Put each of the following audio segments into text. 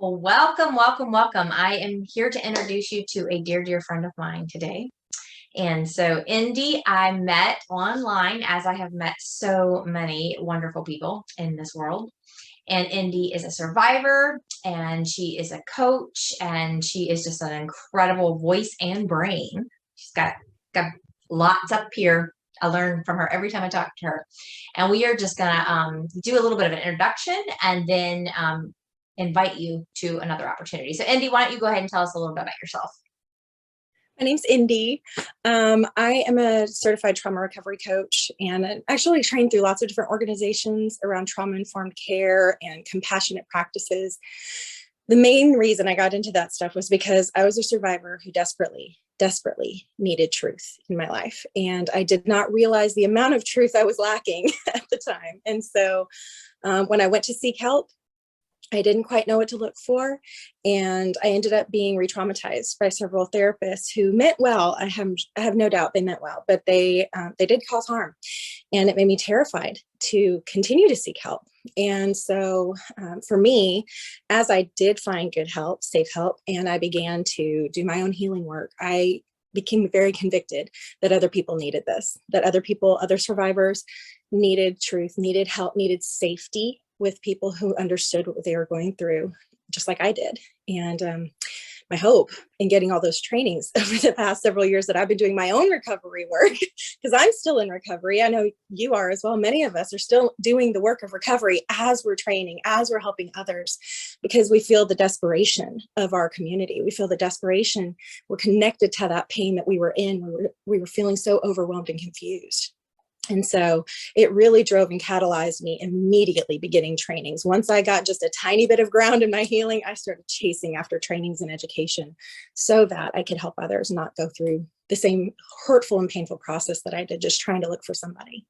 Well, welcome, welcome, welcome. I am here to introduce you to a dear, dear friend of mine today. And so, Indy, I met online, as I have met so many wonderful people in this world. And Indy is a survivor, and she is a coach, and she is just an incredible voice and brain. She's got lots up here. I learn from her every time I talk to her. And we are just gonna do a little bit of an introduction, and then invite you to another opportunity. So, Indy, why don't you go ahead and tell us a little bit about yourself? My name's Indy. I am a certified trauma recovery coach and actually trained through lots of different organizations around trauma-informed care and compassionate practices. The main reason I got into that stuff was because I was a survivor who desperately needed truth in my life. And I did not realize the amount of truth I was lacking at the time. And so when I went to seek help, I didn't quite know what to look for, and I ended up being re-traumatized by several therapists who meant well. I have no doubt they meant well, but they did cause harm, and it made me terrified to continue to seek help. And so, for me, as I did find good help, safe help, and I began to do my own healing work, I became very convicted that other people needed this, that other survivors needed truth, needed help, needed safety with people who understood what they were going through, just like I did. And my hope in getting all those trainings over the past several years that I've been doing my own recovery work, because I'm still in recovery. I know you are as well. Many of us are still doing the work of recovery as we're training, as we're helping others, because we feel the desperation of our community. We feel the desperation. We're connected to that pain that we were in. We were feeling so overwhelmed and confused. And so it really drove and catalyzed me immediately beginning trainings. Once I got just a tiny bit of ground in my healing, I started chasing after trainings and education so that I could help others not go through the same hurtful and painful process that I did, just trying to look for somebody.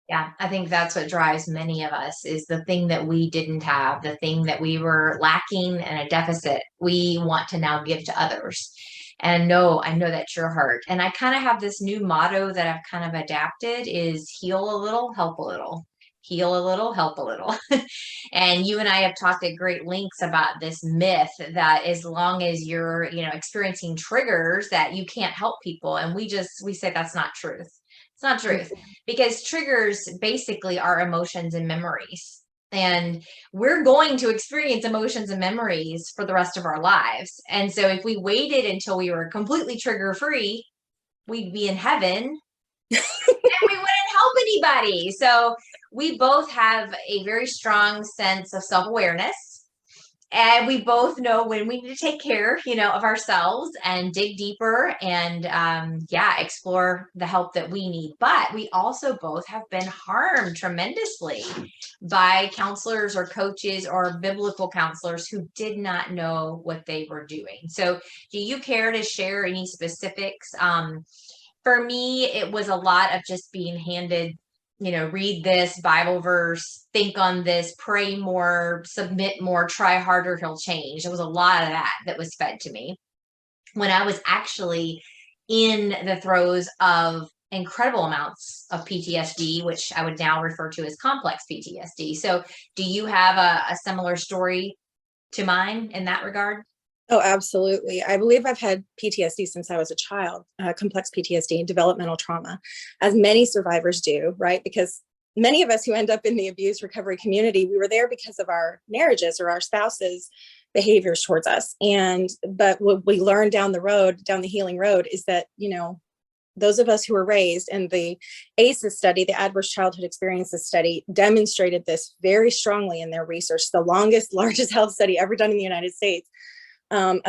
Yeah, I think that's what drives many of us is the thing that we didn't have, the thing that we were lacking and a deficit we want to now give to others. And no, I know that's your heart. And I kind of have this new motto that I've kind of adapted is heal a little, help a little. Heal a little, help a little. And you and I have talked at great lengths about this myth that as long as you're, experiencing triggers that you can't help people. And we say that's not truth. It's not truth because triggers basically are emotions and memories. And we're going to experience emotions and memories for the rest of our lives. And so if we waited until we were completely trigger free, we'd be in heaven and we wouldn't help anybody. So we both have a very strong sense of self-awareness. And we both know when we need to take care, of ourselves and dig deeper and, explore the help that we need. But we also both have been harmed tremendously by counselors or coaches or biblical counselors who did not know what they were doing. So do you care to share any specifics? For me, it was a lot of just being handed read this Bible verse, think on this, pray more, submit more, try harder, he'll change. There was a lot of that was fed to me when I was actually in the throes of incredible amounts of PTSD, which I would now refer to as complex PTSD. So do you have a similar story to mine in that regard? Oh, absolutely. I believe I've had PTSD since I was a child, complex PTSD and developmental trauma, as many survivors do, right? Because many of us who end up in the abuse recovery community, we were there because of our marriages or our spouses' behaviors towards us. But what we learned down the healing road, is that, those of us who were raised, and the ACEs study, the Adverse Childhood Experiences study, demonstrated this very strongly in their research, the largest health study ever done in the United States. And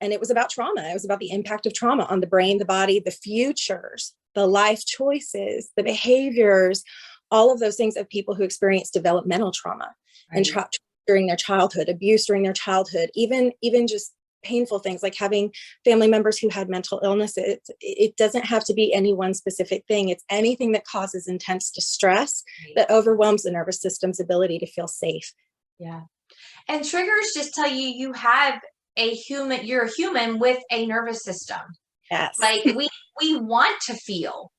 it was about trauma. It was about the impact of trauma on the brain, the body, the futures, the life choices, the behaviors, all of those things of people who experience developmental trauma. Right. And during their childhood, abuse during their childhood, even just painful things like having family members who had mental illnesses. It doesn't have to be any one specific thing. It's anything that causes intense distress that overwhelms the nervous system's ability to feel safe. Yeah. And triggers just tell you're a human with a nervous system. Yes. Like we want to feel.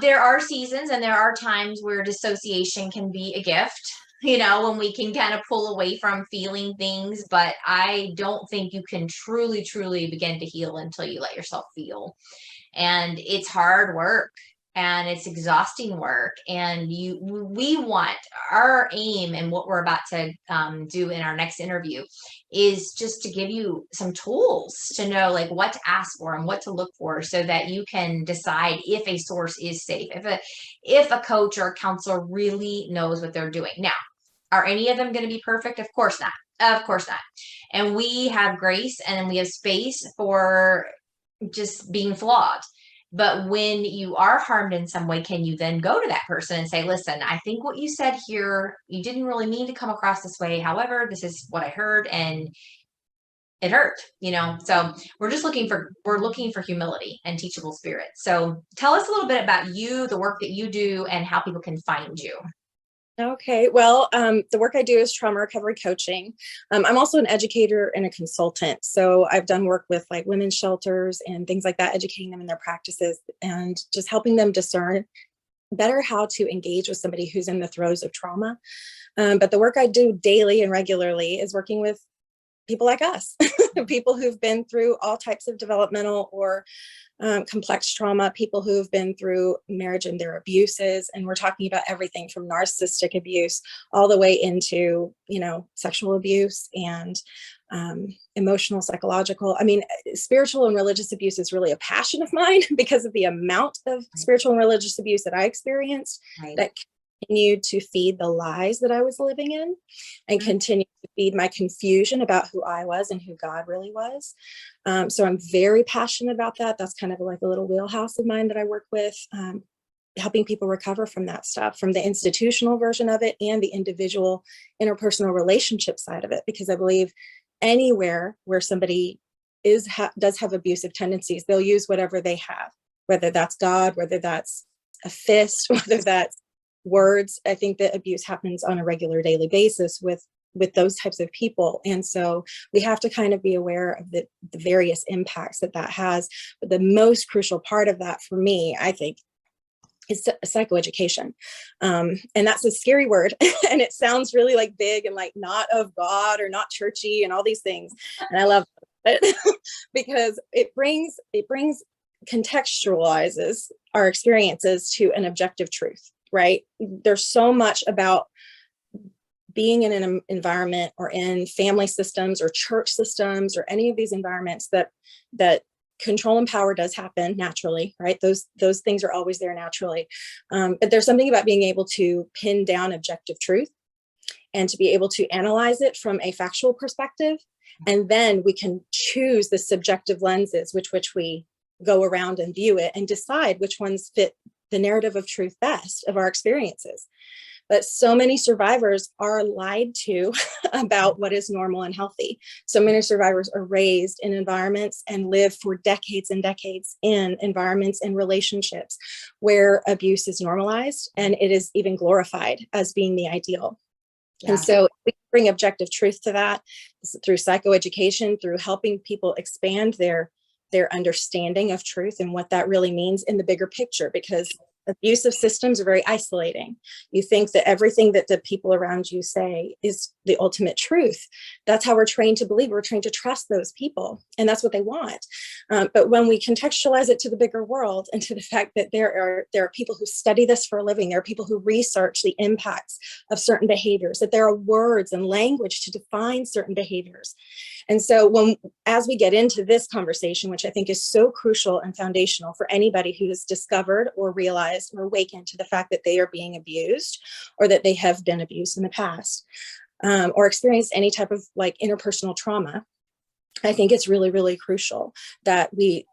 There are seasons and there are times where dissociation can be a gift. when we can kind of pull away from feeling things. But I don't think you can truly, truly begin to heal until you let yourself feel. And it's hard work and it's exhausting work. And we want our aim, and what we're about to do in our next interview is just to give you some tools to know like what to ask for and what to look for, so that you can decide if a source is safe, if a coach or a counselor really knows what they're doing. Now, are any of them going to be perfect? Of course not. Of course not. And we have grace and we have space for just being flawed. But when you are harmed in some way, can you then go to that person and say, listen, I think what you said here, you didn't really mean to come across this way. However, this is what I heard and it hurt. So we're looking for humility and teachable spirit. So tell us a little bit about you, the work that you do, and how people can find you. Okay, well, the work I do is trauma recovery coaching. I'm also an educator and a consultant. So I've done work with like women's shelters and things like that, educating them in their practices and just helping them discern better how to engage with somebody who's in the throes of trauma. But the work I do daily and regularly is working with people like us, people who've been through all types of developmental or complex trauma, people who've been through marriage and their abuses. And we're talking about everything from narcissistic abuse all the way into, sexual abuse and emotional, psychological. I mean, spiritual and religious abuse is really a passion of mine because of the amount of spiritual and religious abuse that I experienced that continued to feed the lies that I was living in and continue to feed my confusion about who I was and who God really was. So I'm very passionate about that. That's kind of like a little wheelhouse of mine that I work with, helping people recover from that stuff, from the institutional version of it and the individual interpersonal relationship side of it, because I believe anywhere where somebody does have abusive tendencies, they'll use whatever they have, whether that's God, whether that's a fist, whether that's words. I think that abuse happens on a regular daily basis with those types of people. And so we have to kind of be aware of the various impacts that has. But the most crucial part of that for me, I think, is psychoeducation. And that's a scary word. And it sounds really like big and like not of God or not churchy and all these things. And I love it because it contextualizes our experiences to an objective truth. Right? There's so much about being in an environment or in family systems or church systems or any of these environments that control and power does happen naturally, right? Those things are always there naturally. But there's something about being able to pin down objective truth and to be able to analyze it from a factual perspective. And then we can choose the subjective lenses which we go around and view it and decide which ones fit the narrative of truth best of our experiences. But so many survivors are lied to about what is normal and healthy. So many survivors are raised in environments and live for decades and decades in environments and relationships where abuse is normalized and it is even glorified as being the ideal. Yeah. And so we bring objective truth to that through psychoeducation, through helping people expand their understanding of truth and what that really means in the bigger picture, because abusive systems are very isolating. You think that everything that the people around you say is the ultimate truth. That's how we're trained to believe. We're trained to trust those people, and that's what they want. But when we contextualize it to the bigger world and to the fact that there are people who study this for a living, there are people who research the impacts of certain behaviors, that there are words and language to define certain behaviors. And so as we get into this conversation, which I think is so crucial and foundational for anybody who has discovered or realized or awakened to the fact that they are being abused or that they have been abused in the past, or experienced any type of like interpersonal trauma, I think it's really, really crucial that we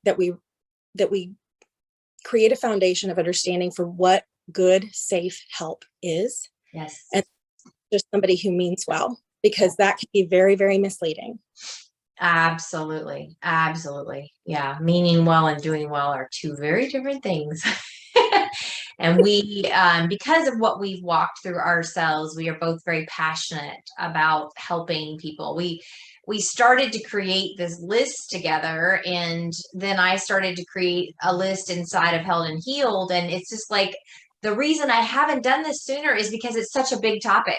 create a foundation of understanding for what good, safe help is. Yes. And just somebody who means well, because that can be very, very misleading. Absolutely. Absolutely. Yeah. Meaning well and doing well are two very different things. And we, because of what we've walked through ourselves, we are both very passionate about helping people. We started to create this list together, and then I started to create a list inside of Held and Healed. And it's just like, the reason I haven't done this sooner is because it's such a big topic.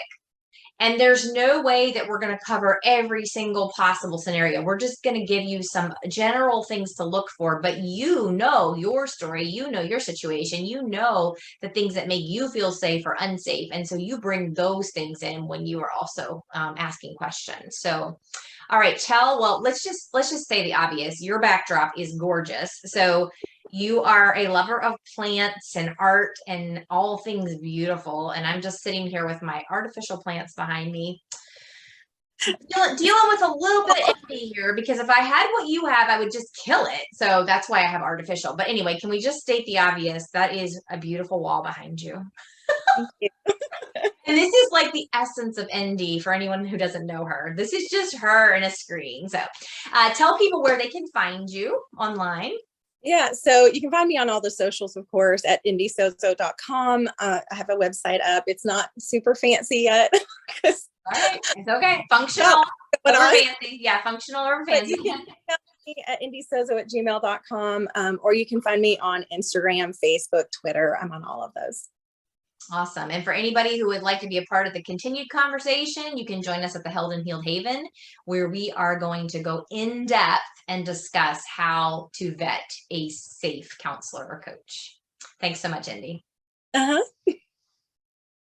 And there's no way that we're going to cover every single possible scenario. We're just going to give you some general things to look for, but you know your story, you know your situation, you know the things that make you feel safe or unsafe. And so you bring those things in when you are also asking questions. So, all right, well, let's just say the obvious. Your backdrop is gorgeous. So you are a lover of plants and art and all things beautiful. And I'm just sitting here with my artificial plants behind me, dealing with a little bit of envy here, because if I had what you have, I would just kill it. So that's why I have artificial. But anyway, can we just state the obvious? That is a beautiful wall behind you. Thank you. And this is like the essence of ND for anyone who doesn't know her. This is just her and a screen. So tell people where they can find you online. Yeah, so you can find me on all the socials, of course, at indiesozo.com. I have a website up. It's not super fancy yet. All right, it's okay. Functional over fancy. Yeah, functional over fancy. You can find me at indiesozo@gmail.com, or you can find me on Instagram, Facebook, Twitter. I'm on all of those. Awesome. And for anybody who would like to be a part of the continued conversation, you can join us at the Held and Healed Haven, where we are going to go in depth and discuss how to vet a safe counselor or coach. Thanks so much, Indy. Uh-huh.